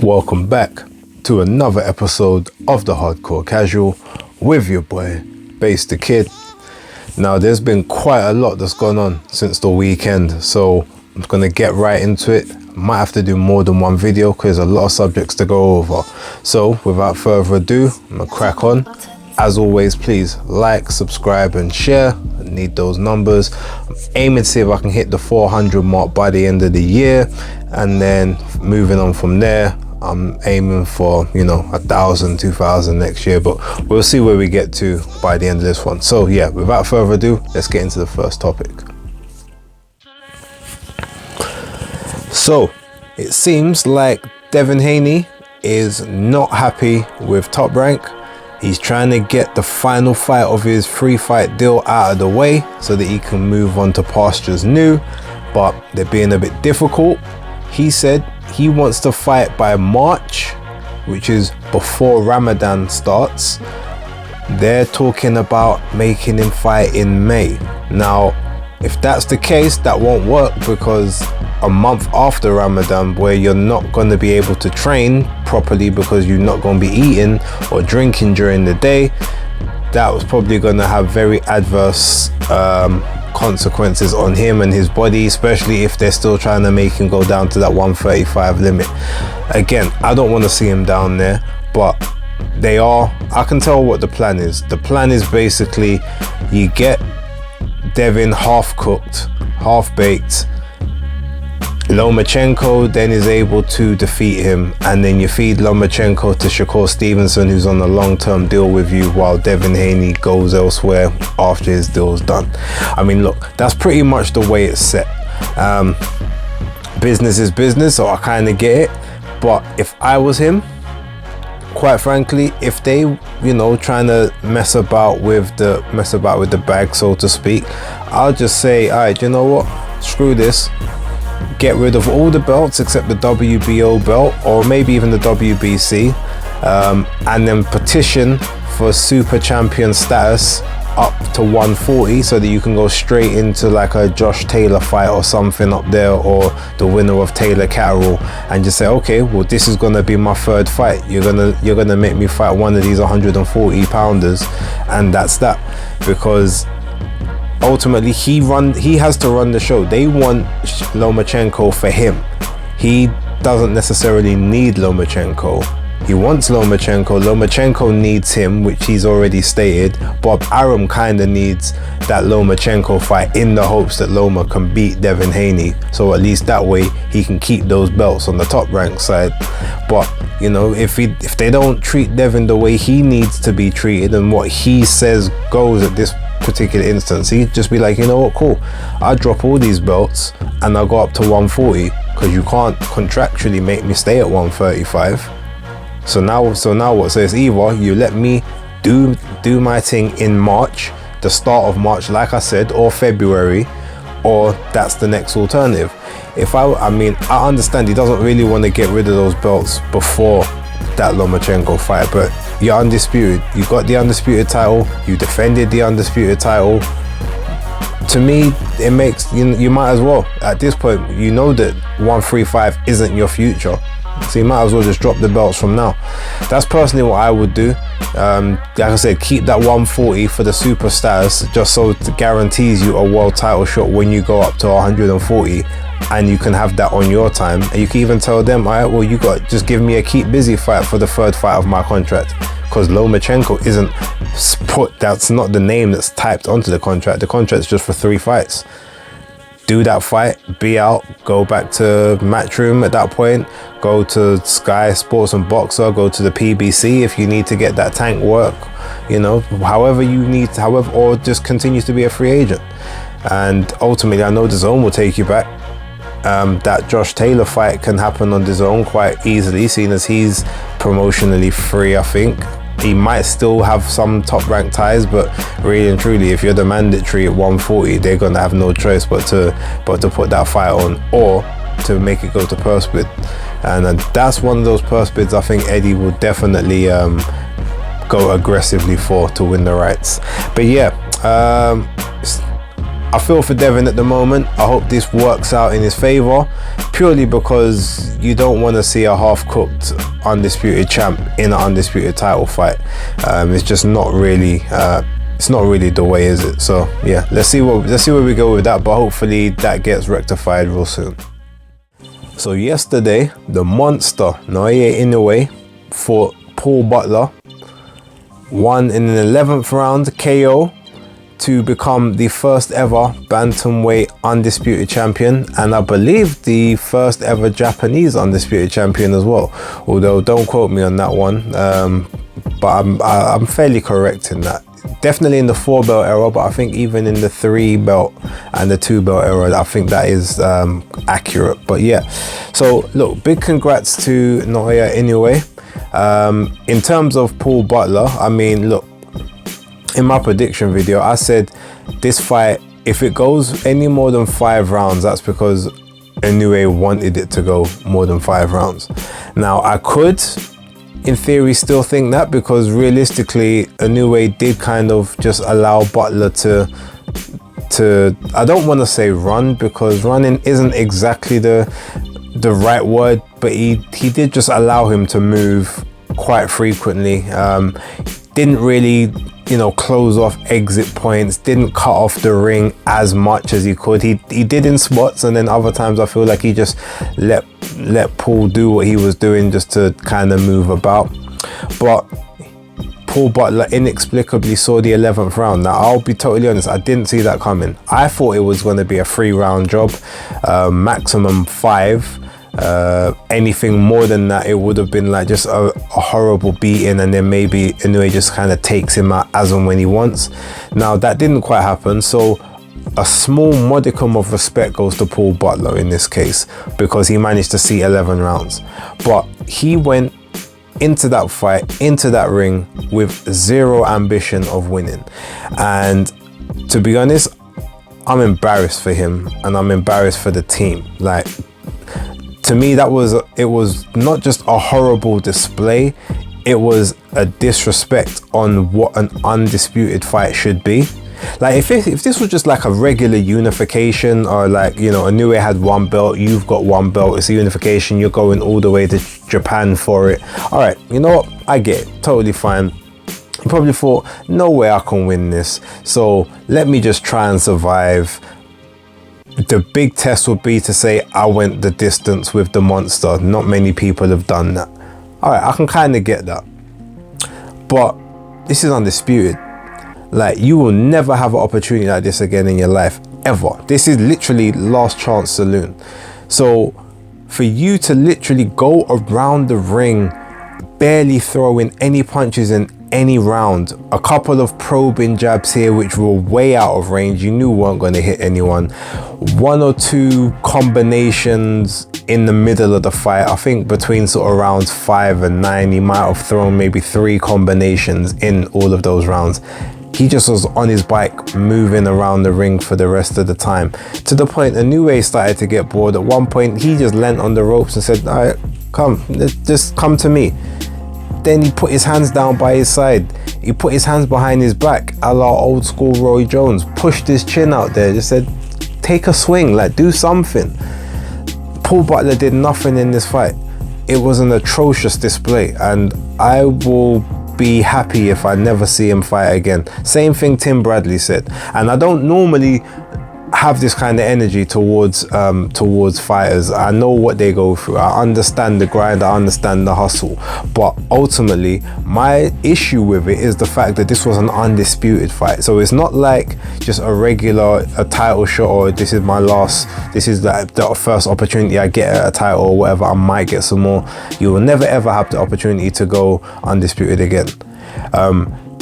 Welcome back to another episode of the Hardcore Casual with your boy Bass the Kid. Now there's been quite a lot that's gone on since the weekend, so I'm gonna get right into it. Might have to do more than one video because there's a lot of subjects to go over. So without further ado, I'm gonna crack on. As always, please like, subscribe and share. I need those numbers. I'm aiming to see if I can hit the 400 mark by the end of the year, and then moving on from there, I'm aiming for 1,000, 2,000 next year, but we'll see where we get to by the end of this one. So yeah, without further ado, let's get into the first topic. So it seems like Devin Haney is not happy with Top Rank. He's trying to get the final fight of his 3-fight deal out of the way so that he can move on to pastures new, but they're being a bit difficult. He said he wants to fight by March, which is before Ramadan starts. They're talking about making him fight in May. Now, if that's the case, that won't work, because a month after Ramadan, where you're not going to be able to train properly because you're not going to be eating or drinking during the day, that was probably going to have very adverse consequences on him and his body, especially if they're still trying to make him go down to that 135 limit. Again, I don't want to see him down there, but they are. I can tell what the plan is. The plan is basically you get Devin half cooked, half baked. Lomachenko then is able to defeat him, and then you feed Lomachenko to Shakur Stevenson, who's on a long-term deal with you, while Devin Haney goes elsewhere after his deal's done. I mean, look, that's pretty much the way it's set. Business is business, so I kind of get it. But if I was him, quite frankly, if they, trying to mess about with the bag, so to speak, I'll just say, all right, you know what? Screw this. Get rid of all the belts except the WBO belt, or maybe even the WBC, and then petition for super champion status up to 140, so that you can go straight into like a Josh Taylor fight or something up there, or the winner of Taylor Catterall, and just say, okay, well, this is gonna be my third fight. You're gonna make me fight one of these 140 pounders, and that's that. Because ultimately he has to run the show. They want Lomachenko for him. He doesn't necessarily need Lomachenko. He wants Lomachenko. Lomachenko needs him, which he's already stated. Bob Arum kind of needs that Lomachenko fight in the hopes that Loma can beat Devin Haney. So at least that way he can keep those belts on the Top Rank side. But if they don't treat Devin the way he needs to be treated and what he says goes at this particular instance, he'd just be like, you know what, cool, I'll drop all these belts and I'll go up to 140, because you can't contractually make me stay at 135. So now what? So it's either you let me do my thing in March, the start of March, like I said, or February, or that's the next alternative. I understand he doesn't really want to get rid of those belts before that Lomachenko fight, but you're undisputed. You got the undisputed title. You defended the undisputed title. To me, it makes you might as well, at this point, that 135 isn't your future. So you might as well just drop the belts from now. That's personally what I would do. Like I said, keep that 140 for the super status, just so it guarantees you a world title shot when you go up to 140, and you can have that on your time. And you can even tell them, all right, well, you got just give me a keep busy fight for the third fight of my contract, because Lomachenko isn't that's not the name that's typed onto the contract. The contract's just for 3 fights. Do that fight, be out, go back to Matchroom at that point, go to Sky Sports and Boxer, go to the PBC if you need to get that tank work, however you need, or just continues to be a free agent. And ultimately, I know DAZN will take you back. That Josh Taylor fight can happen on DAZN quite easily, seeing as he's promotionally free, I think. He might still have some top rank ties, but really and truly, if you're the mandatory at 140, they're gonna have no choice but to put that fight on, or to make it go to purse bid. And that's one of those purse bids I think Eddie will definitely go aggressively for, to win the rights. But yeah, I feel for Devin at the moment. I hope this works out in his favor, purely because you don't want to see a half-cooked undisputed champ in an undisputed title fight. It's just not really it's not really the way, is it? So yeah, let's see where we go with that, but hopefully that gets rectified real soon. So yesterday, the monster Naoya Inoue fought Paul Butler, won in an 11th round KO to become the first ever bantamweight undisputed champion, and I believe the first ever Japanese undisputed champion as well, although don't quote me on that one, but I'm fairly correct in that. Definitely in the 4-belt era, but I think even in the 3-belt and the 2-belt era, I think that is accurate. But yeah, so look, big congrats to Naoya Inoue. In terms of Paul Butler, I mean, look, in my prediction video, I said this fight, if it goes any more than 5 rounds, that's because Inoue wanted it to go more than 5 rounds. Now, I could, in theory, still think that, because realistically, Inoue did kind of just allow Butler to I don't want to say run, because running isn't exactly the right word, but he did just allow him to move quite frequently. Didn't really, you know, close off exit points, didn't cut off the ring as much as he could. He did in spots, and then other times I feel like he just let Paul do what he was doing just to kind of move about. But Paul Butler inexplicably saw the 11th round. Now, I'll be totally honest, I didn't see that coming. I thought it was going to be a 3-round job, maximum 5. Anything more than that, it would have been like just a horrible beating, and then maybe Inoue just kind of takes him out as and when he wants. Now, that didn't quite happen, so a small modicum of respect goes to Paul Butler in this case, because he managed to see 11 rounds. But he went into that fight, into that ring, with zero ambition of winning. And to be honest, I'm embarrassed for him, and I'm embarrassed for the team. Like, to me, it was not just a horrible display, it was a disrespect on what an undisputed fight should be. Like, if this was just like a regular unification, or like, you know, Inoue had 1 belt, you've got 1 belt, it's a unification, you're going all the way to Japan for it. All right, you know what? I get it, totally fine. You probably thought, no way I can win this, so let me just try and survive. The big test would be to say I went the distance with the monster. Not many people have done that. All right, I can kind of get that. But this is undisputed. Like, you will never have an opportunity like this again in your life, ever. This is literally last chance saloon. So for you to literally go around the ring, barely throwing any punches in any round, a couple of probing jabs here which were way out of range, you knew weren't going to hit anyone, 1 or 2 combinations in the middle of the fight, I think between sort of rounds 5 and 9, he might have thrown maybe 3 combinations in all of those rounds. He just was on his bike moving around the ring for the rest of the time, to the point Inoue started to get bored. At one point he just leant on the ropes and said, all right, come, just come to me. Then he put his hands down by his side. He put his hands behind his back, a la old school Roy Jones, pushed his chin out there, just said, take a swing, like, do something. Paul Butler did nothing in this fight. It was an atrocious display, and I will be happy if I never see him fight again. Same thing Tim Bradley said. And I don't normally have this kind of energy towards fighters. I know what they go through, I understand the grind, I understand the hustle, but ultimately my issue with it is the fact that this was an undisputed fight. So it's not like just a title shot, or this is the first opportunity I get at a title or whatever, I might get some more. You will never ever have the opportunity to go undisputed again.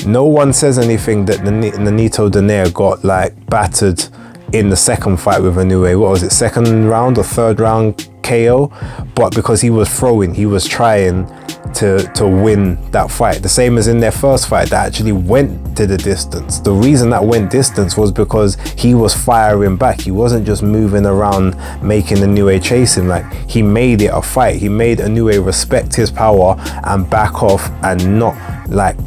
No one says anything that Nonito Donaire got like battered in the second fight with Inoue. What was it, 2nd round or 3rd round KO? But because he was throwing, he was trying to win that fight. The same as in their first fight that actually went to the distance. The reason that went distance was because he was firing back. He wasn't just moving around making Inoue chase him. Like, he made it a fight. He made Inoue respect his power and back off, and not like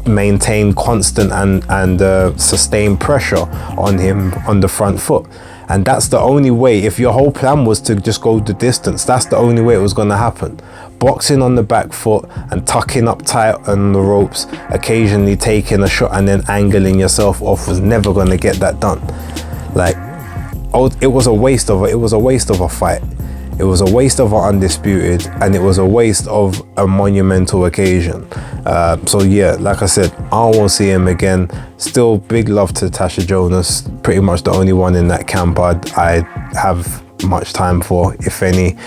maintain constant and sustained pressure on him on the front foot. And that's the only way. If your whole plan was to just go the distance, that's the only way it was going to happen. Boxing on the back foot and tucking up tight on the ropes, occasionally taking a shot and then angling yourself off was never going to get that done. Like, it was a waste of a fight. It was a waste of an Undisputed, and it was a waste of a monumental occasion. So yeah, like I said, I don't want to see him again. Still big love to Tasha Jonas. Pretty much the only one in that camp I have much time for, if any.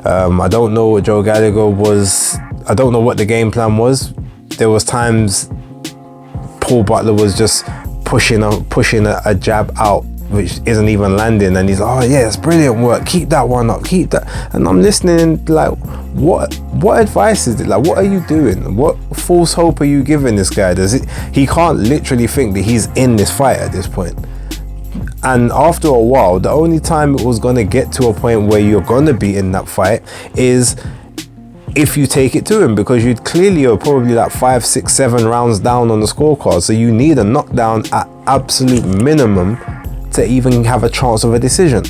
I don't know what Joe Gallagher was. I don't know what the game plan was. There was times Paul Butler was just pushing a jab out, which isn't even landing, and he's like, oh yeah, it's brilliant work, keep that one up, keep that. And I'm listening like, what advice is it? Like, what are you doing? What false hope are you giving this guy? He can't literally think that he's in this fight at this point. And after a while, the only time it was going to get to a point where you're going to be in that fight is if you take it to him, because you clearly are probably like 5, 6, 7 rounds down on the scorecard. So you need a knockdown at absolute minimum to even have a chance of a decision.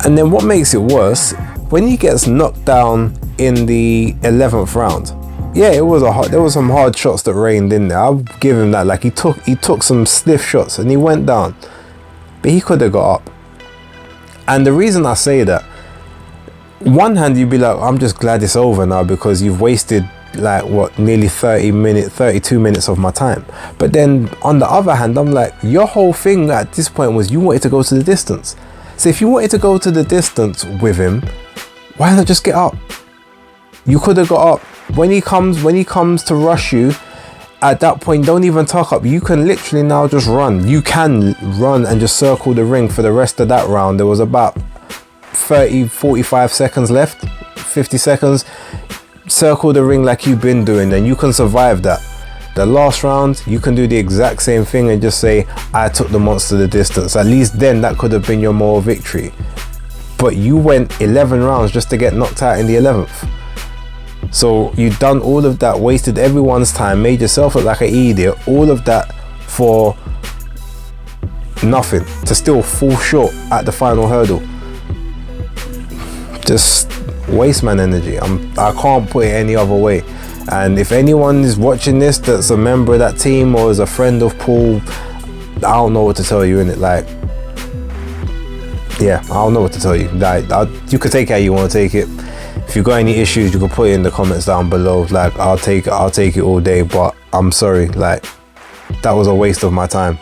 And then what makes it worse, when he gets knocked down in the 11th round, yeah, there was some hard shots that rained in there. I'll give him that. Like, he took some stiff shots and he went down, but he could have got up. And the reason I say that, one hand you'd be like, I'm just glad it's over now, because you've wasted like nearly 32 minutes of my time. But then on the other hand, I'm like, your whole thing at this point was you wanted to go to the distance. So if you wanted to go to the distance with him, why not just get up? You could have got up. When he comes to rush you, at that point, don't even tuck up. You can literally now just run. You can run and just circle the ring for the rest of that round. There was about 45 seconds left, 50 seconds. Circle the ring like you've been doing, and you can survive that. The last round, you can do the exact same thing and just say, I took the monster the distance. At least then that could have been your moral victory. But you went 11 rounds just to get knocked out in the 11th. So you've done all of that, wasted everyone's time, made yourself look like an idiot, all of that for nothing, to still fall short at the final hurdle. Just waste man energy. I can't put it any other way. And if anyone is watching this that's a member of that team or is a friend of Paul, I don't know what to tell you, innit? Like, yeah, I don't know what to tell you. Like, you could take it how you want to take it. If you got any issues, you can put it in the comments down below. Like, I'll take it all day, but I'm sorry, like, that was a waste of my time.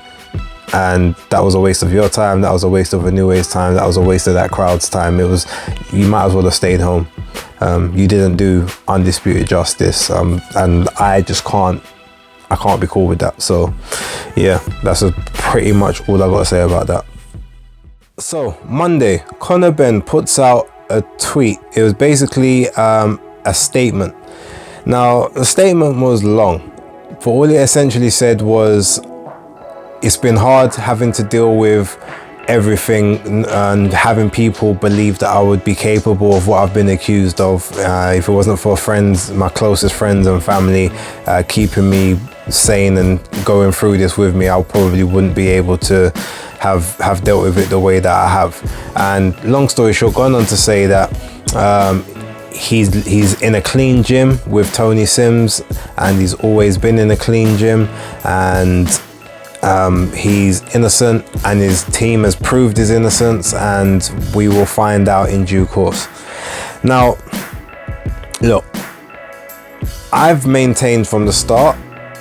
And that was a waste of your time, that was a waste of Inoue's time, that was a waste of that crowd's time. You might as well have stayed home. You didn't do Undisputed justice, and I just can't be cool with that. So yeah, that's pretty much all I got to say about that. So Monday, Conor Benn puts out a tweet. It was basically a statement. Now, the statement was long, but all it essentially said was, it's been hard having to deal with everything and having people believe that I would be capable of what I've been accused of. If it wasn't for friends, my closest friends and family, keeping me sane and going through this with me, I probably wouldn't be able to have dealt with it the way that I have. And long story short, going on to say that he's in a clean gym with Tony Sims, and he's always been in a clean gym, and he's innocent, and his team has proved his innocence, and we will find out in due course. Now, look, I've maintained from the start,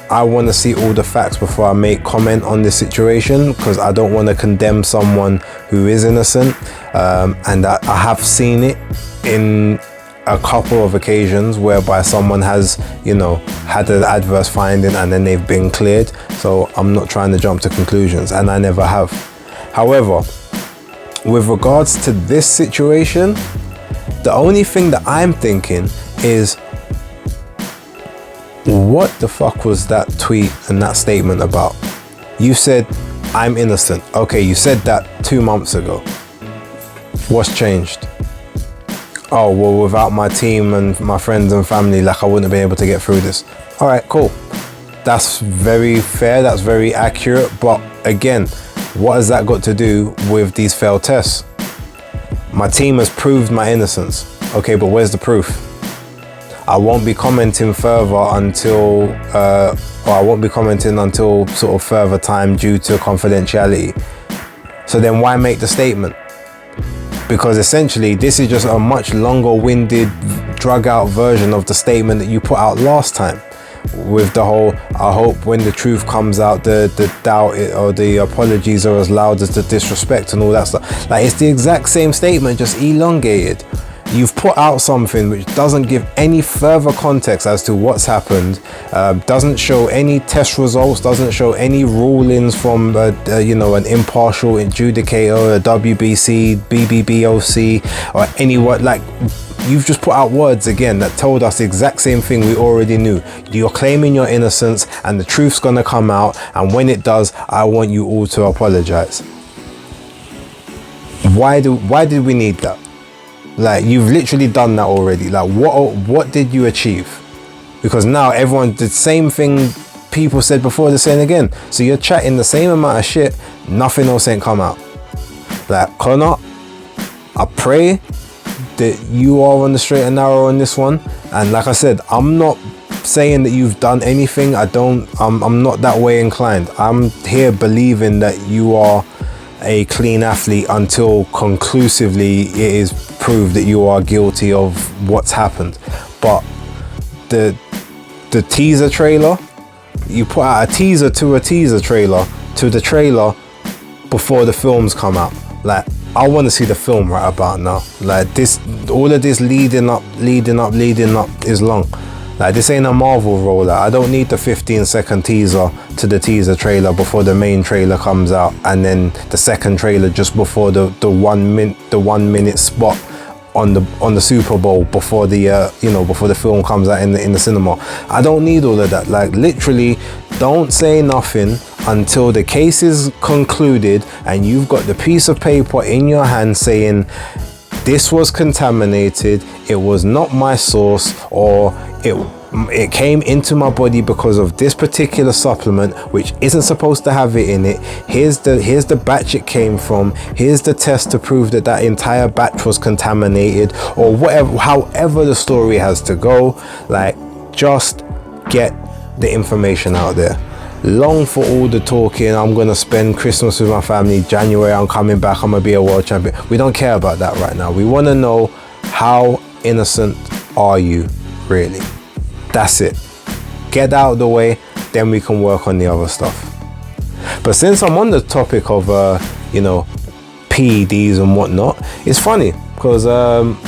I want to see all the facts before I make comment on this situation, because I don't want to condemn someone who is innocent, and I have seen it in a couple of occasions whereby someone has, had an adverse finding and then they've been cleared. So I'm not trying to jump to conclusions, and I never have. However, with regards to this situation, the only thing that I'm thinking is, what the fuck was that tweet and that statement about? You said, I'm innocent. Okay, you said that 2 months ago. What's changed? Oh, well, without my team and my friends and family, like, I wouldn't have been able to get through this. All right, cool. That's very fair, that's very accurate, but again, what has that got to do with these failed tests? My team has proved my innocence. Okay, but where's the proof? I won't be commenting further until sort of further time due to confidentiality. So then why make the statement? Because essentially this is just a much longer winded, drug out version of the statement that you put out last time. With the whole, I hope when the truth comes out, the doubt or the apologies are as loud as the disrespect and all that stuff. Like, it's the exact same statement, just elongated. You've put out something which doesn't give any further context as to what's happened, doesn't show any test results, doesn't show any rulings from an impartial adjudicator, a WBC, BBBOC, or anyone. Like, you've just put out words again that told us the exact same thing we already knew. You're claiming your innocence and the truth's gonna come out, and when it does, I want you all to apologize. Why did we need that? Like, you've literally done that already. Like, what did you achieve? Because now everyone, the same thing people said before, they're saying again. So you're chatting the same amount of shit, nothing else ain't come out. Like, Conor, I pray that you are on the straight and narrow on this one. And like I said, I'm not saying that you've done anything. I'm not that way inclined. I'm here believing that you are a clean athlete until conclusively it is proved that you are guilty of what's happened. But the teaser trailer, you put out a teaser to a teaser trailer to the trailer before the films come out. Like, I want to see the film right about now. Like, this, all of this leading up is long. Like, this ain't a Marvel rollout. I don't need the 15-second teaser to the teaser trailer before the main trailer comes out, and then the second trailer just before the 1 minute spot on the Super Bowl before before the film comes out in the cinema. I don't need all of that. Like, literally, don't say nothing until the case is concluded and you've got the piece of paper in your hand saying this was contaminated, it was not my source, or it came into my body because of this particular supplement which isn't supposed to have it in it. Here's the batch it came from. Here's the test to prove that entire batch was contaminated, or whatever, however the story has to go. Like, just get the information out there. Long for all the talking, I'm gonna spend Christmas with my family, January I'm coming back, I'm gonna be a world champion. We don't care about that right now. We want to know, how innocent are you really? That's it. Get out of the way, then we can work on the other stuff. But since I'm on the topic of PEDs and whatnot, it's funny because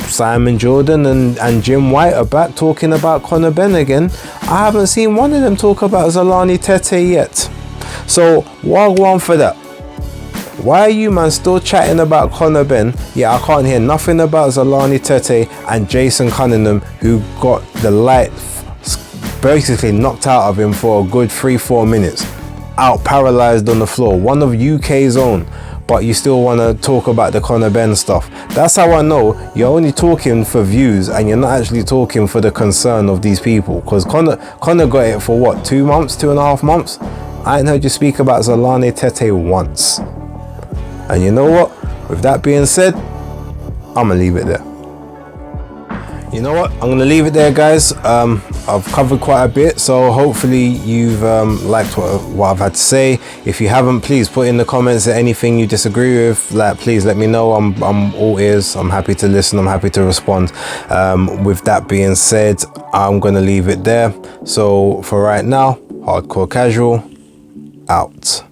Simon Jordan and Jim White are back talking about Conor Benn again. I haven't seen one of them talk about Zolani Tete yet. So wagwan for that. Why are you man still chatting about Conor Benn? Yeah, I can't hear nothing about Zolani Tete and Jason Cunningham, who got the light basically knocked out of him for a good 3-4 minutes, out paralyzed on the floor, one of UK's own. But you still want to talk about the Conor Benn stuff. That's how I know you're only talking for views and you're not actually talking for the concern of these people. Because Conor got it for what, 2 months, 2.5 months? I ain't heard you speak about Zolani Tete once. And you know what? With that being said, I'm gonna leave it there. You know what? I'm gonna leave it there, guys. I've covered quite a bit, so hopefully you've liked what I've had to say. If you haven't, please put in the comments anything you disagree with. Like, please let me know. I'm all ears. I'm happy to listen. I'm happy to respond. With that being said, I'm gonna leave it there. So for right now, Hardcore Casual out.